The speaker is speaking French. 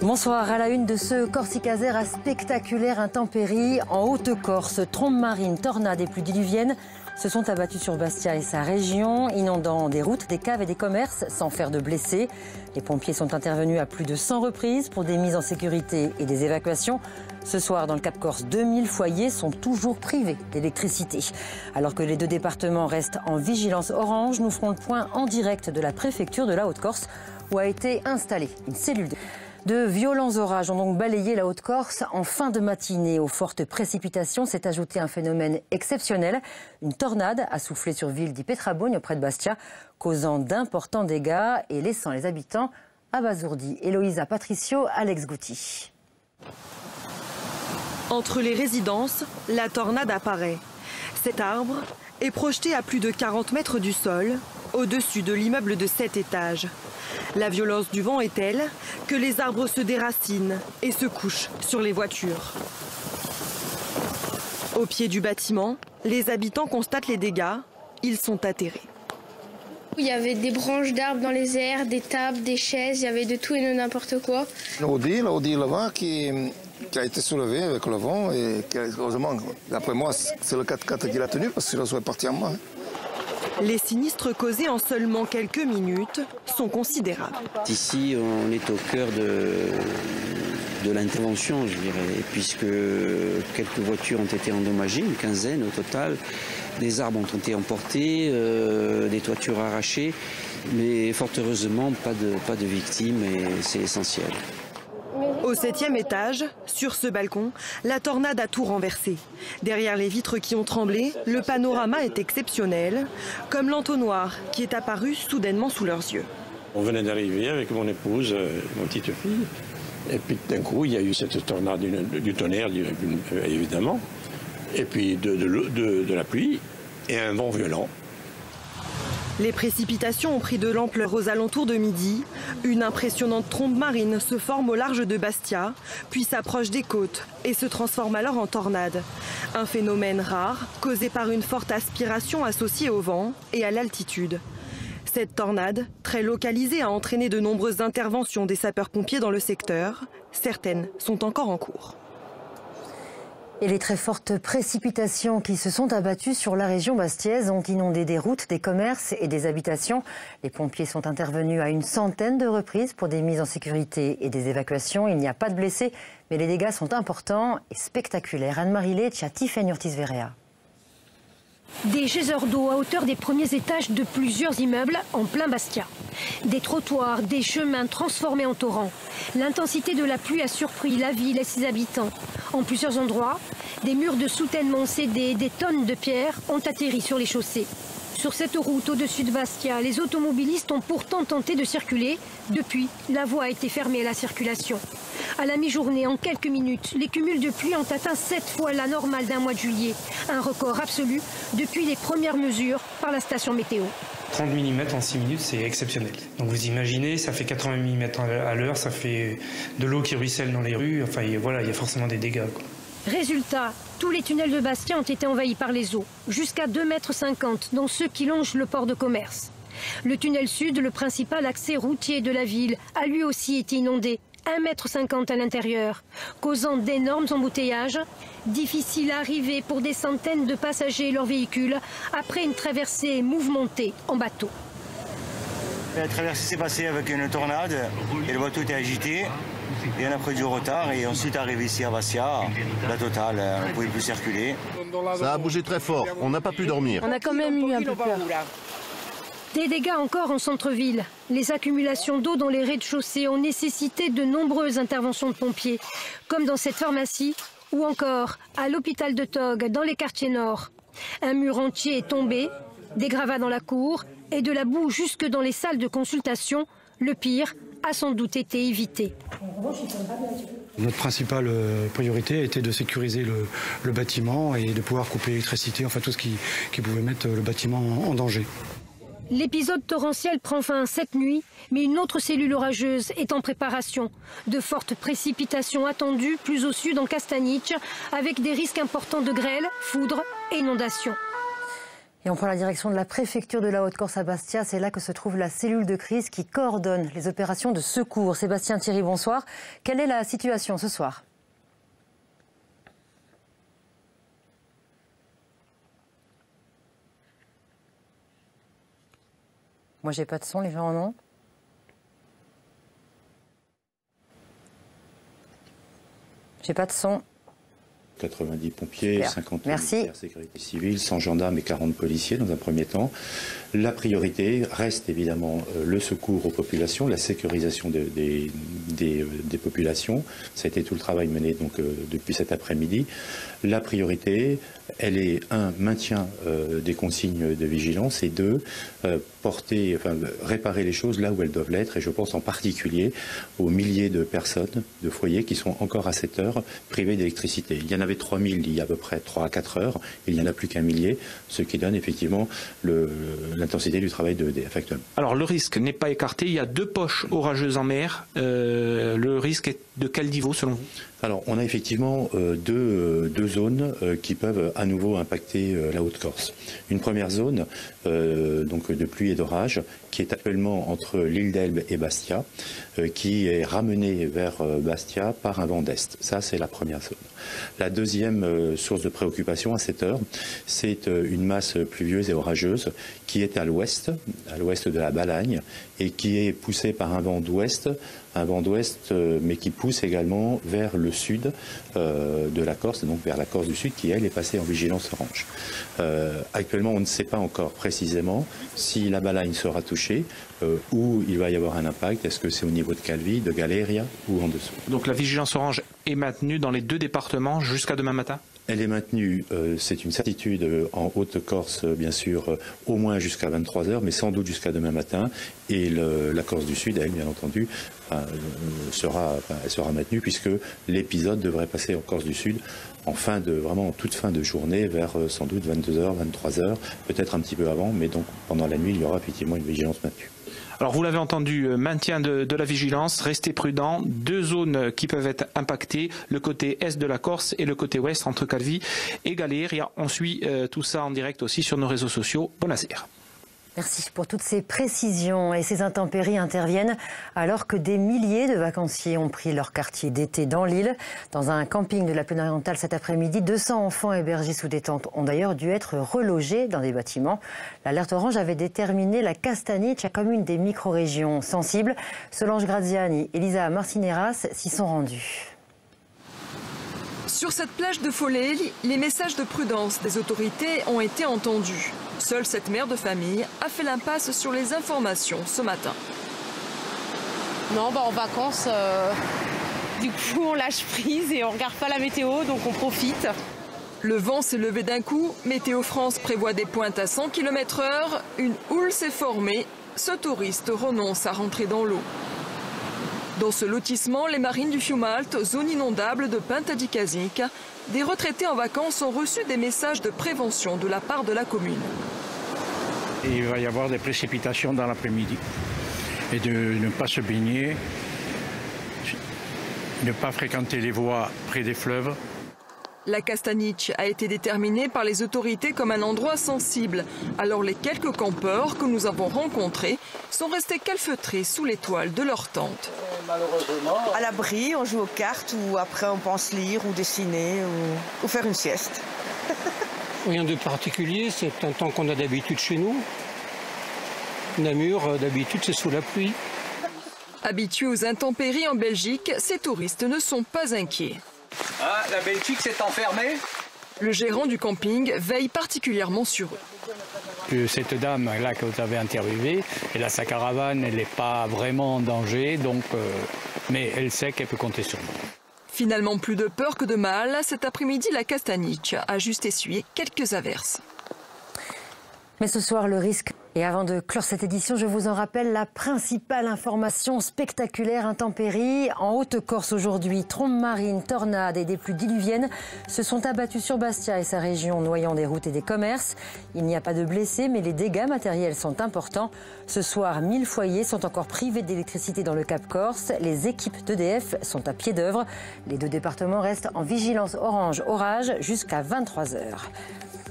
Bonsoir. À la une de ce Corsicazer à spectaculaire intempérie en Haute-Corse. Trombes marines, tornades et pluies diluviennes se sont abattues sur Bastia et sa région, inondant des routes, des caves et des commerces sans faire de blessés. Les pompiers sont intervenus à plus de 100 reprises pour des mises en sécurité et des évacuations. Ce soir, dans le Cap-Corse, 2000 foyers sont toujours privés d'électricité. Alors que les deux départements restent en vigilance orange, nous ferons le point en direct de la préfecture de la Haute-Corse où a été installée une cellule. De violents orages ont donc balayé la Haute-Corse en fin de matinée. Aux fortes précipitations s'est ajouté un phénomène exceptionnel. Une tornade a soufflé sur Ville di Petrabogne, près de Bastia, causant d'importants dégâts et laissant les habitants abasourdis. Héloïsa Patricio, Alex Gouty. Entre les résidences, la tornade apparaît. Cet arbre est projeté à plus de 40 mètres du sol, au-dessus de l'immeuble de 7 étages. La violence du vent est telle que les arbres se déracinent et se couchent sur les voitures. Au pied du bâtiment, les habitants constatent les dégâts. Ils sont atterrés. Il y avait des branches d'arbres dans les airs, des tables, des chaises, il y avait de tout et de n'importe quoi. L'audi là-bas qui a été soulevé avec le vent et qui, heureusement, d'après moi, c'est le 4x4 qui l'a tenu parce que sinon ça serait parti en bas. Les sinistres causés en seulement quelques minutes sont considérables. Ici, on est au cœur de l'intervention, je dirais, puisque quelques voitures ont été endommagées, une quinzaine au total. Des arbres ont été emportés, des toitures arrachées, mais fort heureusement, pas de victimes et c'est essentiel. Au 7e étage, sur ce balcon, la tornade a tout renversé. Derrière les vitres qui ont tremblé, le panorama est exceptionnel, comme l'entonnoir qui est apparu soudainement sous leurs yeux. On venait d'arriver avec mon épouse, ma petite fille, et puis d'un coup, il y a eu cette tornade du tonnerre, évidemment, et puis de la pluie et un vent violent. Les précipitations ont pris de l'ampleur aux alentours de midi. Une impressionnante trombe marine se forme au large de Bastia, puis s'approche des côtes et se transforme alors en tornade. Un phénomène rare, causé par une forte aspiration associée au vent et à l'altitude. Cette tornade, très localisée, a entraîné de nombreuses interventions des sapeurs-pompiers dans le secteur. Certaines sont encore en cours. Et les très fortes précipitations qui se sont abattues sur la région bastiaise ont inondé des routes, des commerces et des habitations. Les pompiers sont intervenus à une centaine de reprises pour des mises en sécurité et des évacuations. Il n'y a pas de blessés, mais les dégâts sont importants et spectaculaires. Anne-Marie Leccia, Tiffany Ortiz-Verrea. Des geysers d'eau à hauteur des premiers étages de plusieurs immeubles en plein Bastia. Des trottoirs, des chemins transformés en torrents. L'intensité de la pluie a surpris la ville et ses habitants. En plusieurs endroits, des murs de soutènement ont cédé, des tonnes de pierres ont atterri sur les chaussées. Sur cette route au-dessus de Bastia, les automobilistes ont pourtant tenté de circuler. Depuis, la voie a été fermée à la circulation. À la mi-journée, en quelques minutes, les cumuls de pluie ont atteint 7 fois la normale d'un mois de juillet. Un record absolu depuis les premières mesures par la station météo. 30 mm en 6 minutes, c'est exceptionnel. Donc vous imaginez, ça fait 80 mm à l'heure, ça fait de l'eau qui ruisselle dans les rues. Enfin voilà, il y a forcément des dégâts, quoi. Résultat, tous les tunnels de Bastia ont été envahis par les eaux, jusqu'à 2,50 m, dont ceux qui longent le port de commerce. Le tunnel sud, le principal accès routier de la ville, a lui aussi été inondé, 1,50 m à l'intérieur, causant d'énormes embouteillages. Difficile à arriver pour des centaines de passagers et leurs véhicules après une traversée mouvementée en bateau. La traversée s'est passée avec une tornade et le bateau était agité. Et on a pris du retard et ensuite arrivé ici à Bastia, la totale, on ne pouvait plus circuler. Ça a bougé très fort, on n'a pas pu dormir. On a quand même eu un peu peur. Des dégâts encore en centre-ville. Les accumulations d'eau dans les rez-de-chaussée ont nécessité de nombreuses interventions de pompiers, comme dans cette pharmacie ou encore à l'hôpital de Togg, dans les quartiers nord. Un mur entier est tombé, des gravats dans la cour et de la boue jusque dans les salles de consultation. Le pire a sans doute été évité. Notre principale priorité a été de sécuriser le bâtiment et de pouvoir couper l'électricité, enfin tout ce qui pouvait mettre le bâtiment en danger. L'épisode torrentiel prend fin cette nuit, mais une autre cellule orageuse est en préparation. De fortes précipitations attendues plus au sud en Castaniche, avec des risques importants de grêle, foudre et inondations. Et on prend la direction de la préfecture de la Haute-Corse à Bastia. C'est là que se trouve la cellule de crise qui coordonne les opérations de secours. Sébastien Thierry, bonsoir. Quelle est la situation ce soir ? Moi, j'ai pas de son, les gens en ont. J'ai pas de son. 90 pompiers, Super. 50 Merci. militaires, sécurité civile, 100 gendarmes et 40 policiers dans un premier temps. La priorité reste évidemment le secours aux populations, la sécurisation des populations. Ça a été tout le travail mené donc, depuis cet après-midi. La priorité, elle est maintien des consignes de vigilance et réparer les choses là où elles doivent l'être. Et je pense en particulier aux milliers de personnes, de foyers qui sont encore à cette heure privés d'électricité. Il y en avait 3000 il y a à peu près 3 à 4 heures. Il n'y en a plus qu'un millier, ce qui donne effectivement l'intensité du travail de EDF actuellement. Alors le risque n'est pas écarté. Il y a 2 poches orageuses en mer. Le risque est de quel niveau selon vous ? Alors, on a effectivement deux zones qui peuvent à nouveau impacter la Haute-Corse. Une première zone donc de pluie et d'orage qui est actuellement entre l'île d'Elbe et Bastia, qui est ramenée vers Bastia par un vent d'est. Ça, c'est la première zone. La deuxième source de préoccupation à cette heure, c'est une masse pluvieuse et orageuse qui est à l'ouest de la Balagne, et qui est poussée par un vent d'ouest, mais qui pousse également vers le sud de la Corse, donc vers la Corse du Sud, qui elle est passée en vigilance orange. Actuellement, on ne sait pas encore précisément si la Balagne sera touchée, où il va y avoir un impact. Est-ce que c'est au niveau de Calvi, de Galeria ou en dessous? Donc la vigilance orange est maintenue dans les 2 départements jusqu'à demain matin? Elle est maintenue, c'est une certitude, en Haute-Corse, bien sûr, au moins jusqu'à 23h, mais sans doute jusqu'à demain matin. Et la Corse du Sud, elle, bien entendu, sera maintenue, puisque l'épisode devrait passer en Corse du Sud en toute fin de journée, vers sans doute 22h, 23h, peut-être un petit peu avant, mais donc pendant la nuit, il y aura effectivement une vigilance maintenue. Alors vous l'avez entendu, maintien de la vigilance, restez prudents. 2 zones qui peuvent être impactées, le côté est de la Corse et le côté ouest entre Calvi et Galeria. On suit tout ça en direct aussi sur nos réseaux sociaux. Buonasera. Merci pour toutes ces précisions. Et ces intempéries interviennent alors que des milliers de vacanciers ont pris leur quartier d'été dans l'île. Dans un camping de la Plaine orientale cet après-midi, 200 enfants hébergés sous des tentes ont d'ailleurs dû être relogés dans des bâtiments. L'alerte orange avait déterminé la Castaniche comme une des micro-régions sensibles. Solange Graziani et Elisa Marcineras s'y sont rendues. Sur cette plage de Follet, les messages de prudence des autorités ont été entendus. Seule cette mère de famille a fait l'impasse sur les informations ce matin. Non, en vacances, du coup on lâche prise et on regarde pas la météo, donc on profite. Le vent s'est levé d'un coup, Météo France prévoit des pointes à 100 km/h, une houle s'est formée, ce touriste renonce à rentrer dans l'eau. Dans ce lotissement, les marines du Fiumalt, zone inondable de Punta di Casica, des retraités en vacances ont reçu des messages de prévention de la part de la commune. Il va y avoir des précipitations dans l'après-midi et de ne pas se baigner, ne pas fréquenter les voies près des fleuves. La Castaniche a été déterminée par les autorités comme un endroit sensible. Alors les quelques campeurs que nous avons rencontrés sont restés calfeutrés sous les toiles de leur tente. À l'abri, on joue aux cartes ou après on pense lire ou dessiner ou faire une sieste. Rien de particulier, c'est un temps qu'on a d'habitude chez nous. Namur, d'habitude, c'est sous la pluie. Habitués aux intempéries en Belgique, ces touristes ne sont pas inquiets. Ah, la Belgique s'est enfermée? Le gérant du camping veille particulièrement sur eux. Cette dame-là que vous avez interviewée, elle a sa caravane, elle n'est pas vraiment en danger, donc, mais elle sait qu'elle peut compter sur nous. Finalement, plus de peur que de mal, cet après-midi, la Castaniche a juste essuyé quelques averses. Mais ce soir, le risque. Et avant de clore cette édition, je vous en rappelle la principale information spectaculaire intempérie. En Haute-Corse aujourd'hui, trombes marines, tornades et des pluies diluviennes se sont abattues sur Bastia et sa région, noyant des routes et des commerces. Il n'y a pas de blessés, mais les dégâts matériels sont importants. Ce soir, 1000 foyers sont encore privés d'électricité dans le Cap Corse. Les équipes d'EDF sont à pied d'œuvre. Les 2 départements restent en vigilance orange-orage jusqu'à 23h.